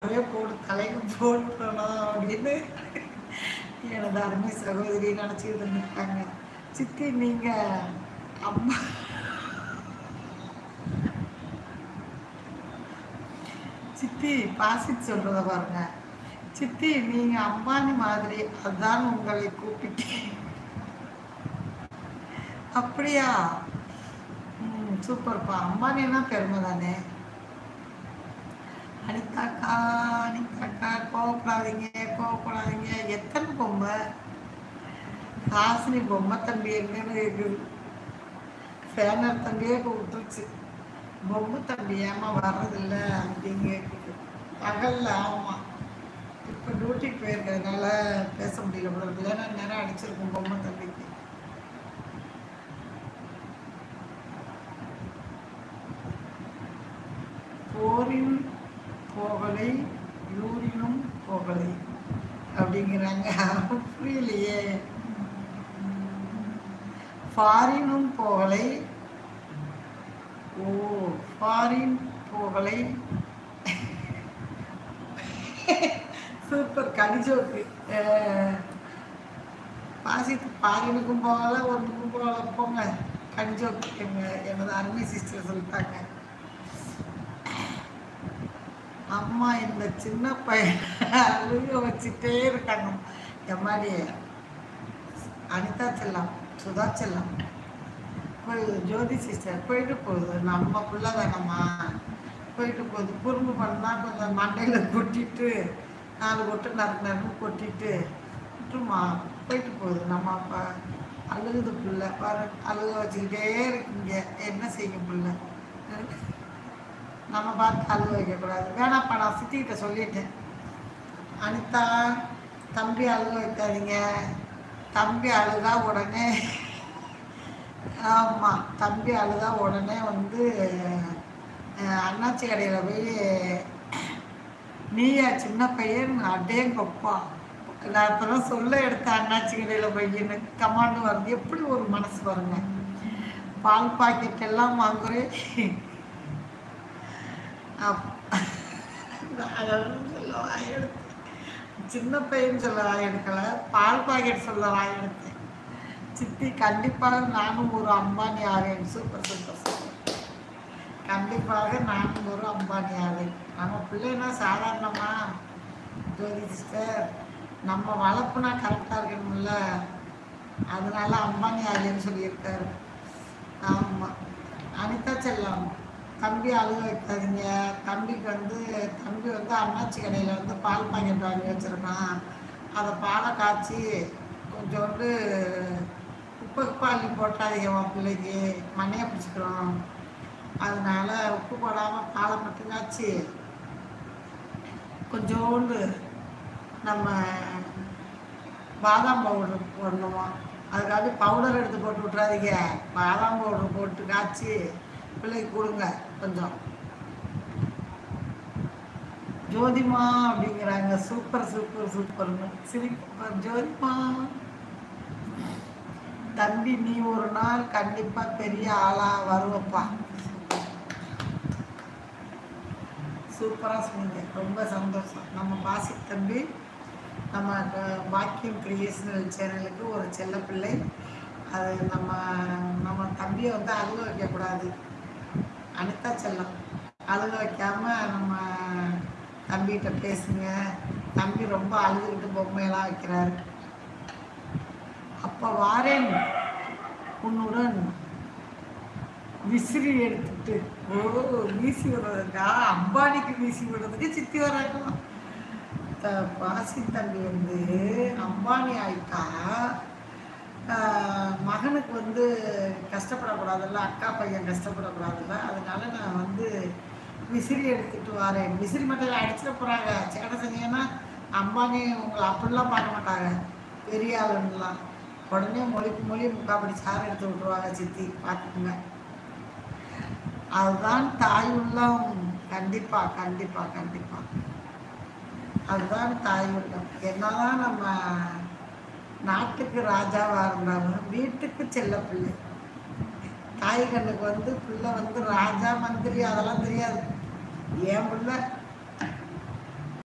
போட்டு தலைக்கு போட்டுறணும் அப்படின்னு எனது அருமை சகோதரி நினச்சிக்கிட்டு இருந்திருக்காங்க. சித்தி நீங்கள் அம்மா சித்தி பாசிட்டு சொல்கிறத பாருங்க. சித்தி நீங்கள் அம்பானி மாதிரி அதான் உங்களை கூப்பிட்டேன். அப்படியா? சூப்பர்ப்பா. அம்பானின்னா பெருமை தானே. அனிதாக்கா அனிதாக்கா கோவப்படாதீங்க. எத்தனை பொம்மை? ஹாசினி பொம்மை தம்பி எங்கன்னு இருக்குது. ஃபேனர் தம்பியே விட்டுருச்சு. பொம்மை தம்பி ஏமா வர்றதில்ல அப்படின்னு கேட்குது. பகல்ல ஆமாம், இப்போ டியூட்டிக்கு போயிருக்கிறதுனால பேச முடியல போல. இல்லைன்னா நேரம் அடிச்சிருக்கும் பொம்மை தம்பிக்கு. போரின் போகலை யூரினும் போகலை அப்படிங்கிறாங்க. புரியலையே. ஃபாரினும் போகலை. ஓ, ஃபாரின் போகலை. சூப்பர் கடிஜோக்கு. பாசித்து ஃபாரினுக்கும் போகலை, ஒன்றுக்கும் போகலை. போங்க கடிஜோக்கு. எனது அருமை சிஸ்டர் சொல்லிட்டாங்க. அம்மா இந்த சின்ன பையன் அழுக வச்சுட்டே இருக்காங்க. எம்மாடி அனிதா செல்லம், சுதா செல்லம், ஜோதி சிஸ்டர் போயிட்டு போகுது. நம்ம பிள்ளை தானம்மா, போயிட்டு போகுது. குறும்பு பண்ணால் கொஞ்சம் மண்டையில் கொட்டிட்டு 4 கொட்டு நறுக்கு கொட்டிட்டு விட்டுருமா, போயிட்டு போகுது. நம்ம அப்பா அழுகுது பிள்ளை பாரு, அழுக வச்சுக்கிட்டே இருக்குங்க. என்ன செய்யும் பிள்ளை? நம்ம பார்த்து அழுக வைக்கக்கூடாது. வேணாப்பா, நான் சித்திக்கிட்ட சொல்லிட்டேன். அனிதா தம்பி அழுக வைக்காதீங்க. தம்பி அழுதா உடனே ஆமாம், தம்பி அழுதா உடனே வந்து அண்ணாச்சி கடையில் போய் நீயா சின்ன பையன் அடேங்கப்பா, நான் இப்போதான் சொல்ல எடுத்தேன் அண்ணாச்சி கடையில் போய்ன்னு கமாண்டு வருது. எப்படி ஒரு மனசு வருங்க. பால் பாக்கெட் எல்லாம் வாங்குறேன். சொல்ல வாயெடுத்தேன். சின்ன பையன் சொல்ல வாயெடுக்கலை, பால் பாக்கெட் சொல்ல வாயெடுத்தேன். சித்தி கண்டிப்பாக நானும் ஒரு அம்பானி ஆவேன். Super super super. கண்டிப்பாக நானும் ஒரு அம்பானி ஆவேன். நம்ம பிள்ளைன்னா சாதாரணமா ஜோதி சிஸ்டர், நம்ம வளர்ப்புனா கரெக்டாக இருக்கணும்ல, அதனால அம்பானி ஆவேன்னு சொல்லியிருக்காரு. ஆமாம். அனிதா செல்லம் தம்பி அழுக வைக்காதீங்க. தம்பி வந்து அண்ணாச்சி கடையில் வந்து பால் பாக்கெட் வாங்கி வச்சுருக்கான். அதை பாலை காய்ச்சி கொஞ்சோண்டு உப்பு அள்ளி போட்டாதீங்க. உன் பிள்ளைக்கு மண்ணையை பிடிச்சிக்கிறோம். அதனால உப்பு போடாமல் பாலை மட்டும் காய்ச்சி கொஞ்சோண்டு நம்ம பாதாம் பவுடர் போடணுமா. அதுக்காக பவுடர் எடுத்து போட்டு விட்றாதீங்க. பாதாம் பவுடர் போட்டு காய்ச்சி பிள்ளைக்கு கொடுங்க கொஞ்சம். ஜோதிமா அப்படிங்கிறாங்க. சூப்பர் சூப்பர் சூப்பர்னு சிரிப்பா. ஜோதிமா தம்பி நீ ஒரு நாள் கண்டிப்பா பெரிய ஆளா வருவப்பா. சூப்பராக சொன்னீங்க, ரொம்ப சந்தோஷம். நம்ம பாசி தம்பி நம்ம பாக்கியம் கிரியேஷனல் சேனலுக்கு ஒரு செல்ல பிள்ளை. அது நம்ம தம்பியை வந்து அழுக வைக்கக்கூடாது. அனிதா செல்லம் அழுக வைக்காம நம்ம தம்பிகிட்ட பேசுங்க. தம்பி ரொம்ப அழுதுகிட்டு பொம்மையெல்லாம் வைக்கிறாரு. அப்போ வாரேன் உன்னுடன் விசிறி எடுத்துட்டு. ஓ, வீசி விடுறதுக்கா? அம்பானிக்கு வீசி விடுறதுக்கு சித்தி வராங்க. பாசி தம்பி வந்து அம்பானி ஆயிட்டா மகனுக்கு வந்து கஷ்டப்படக்கூடாதுல்ல, அக்கா பையன் கஷ்டப்படக்கூடாதுல்ல. அதனால நான் வந்து விசிறி எடுத்துகிட்டு வரேன். விசிறி மட்டும் அடிச்சிட போகிறாங்க. சேட்டை செஞ்சீங்கன்னா அம்பானி உங்களை அப்படிலாம் பார்க்க மாட்டாங்க, பெரிய ஆளுன்னெலாம். உடனே மொழி முக்காப்படி சாறு எடுத்து விட்ருவாங்க. சித்தி பார்த்துக்குங்க. அதுதான் தாய் உள்ளம். கண்டிப்பாக கண்டிப்பாக கண்டிப்பாக அதுதான் தாய் உள்ளம். என்னதான் நம்ம நாட்டுக்கு ராஜாவாக இருந்தாலும் வீட்டுக்கு செல்ல பிள்ளை. தாய் கண்ணுக்கு வந்து பிள்ளை வந்து ராஜா மந்திரி அதெல்லாம் தெரியாது. என் பிள்ளை